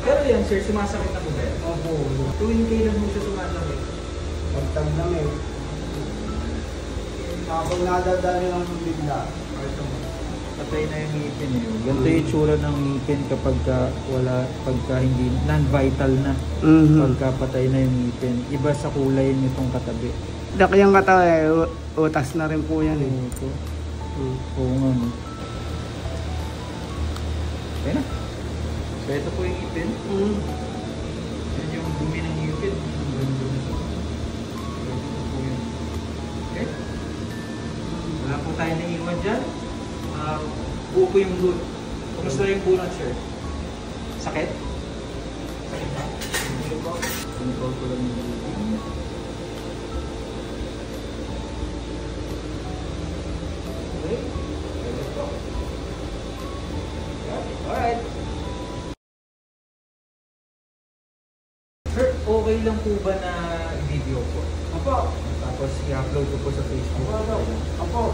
Pero yan sir, sumasakit na po ba yan? Opo. Tuwing kailan mo siya sumasakit? Pagtag namin. Kapag nadadali ng bigla. Patay na yung ngipin eh. Ganito yung itsura ng ngipin kapag pagka hindi, non-vital na. Pagka patay na yung ngipin. Iba sa kulay nitong katabi. Laki yung katawa eh. Utas na rin po yan eh. Ito. Oo nga no. Ayan na. So ito po yung ngipin. Yan yung dumi ng ngipin. Okay? Wala po tayo naiiwan dyan. Buo po yung root. Kumusta yung bunot, sir? Sakit? Sakit ba? Control ko lang yung breathing. Okay. Let's go. Alright. Sir, okay lang po ba na video po? Apo. Tapos i-upload ko po sa Facebook? Apo.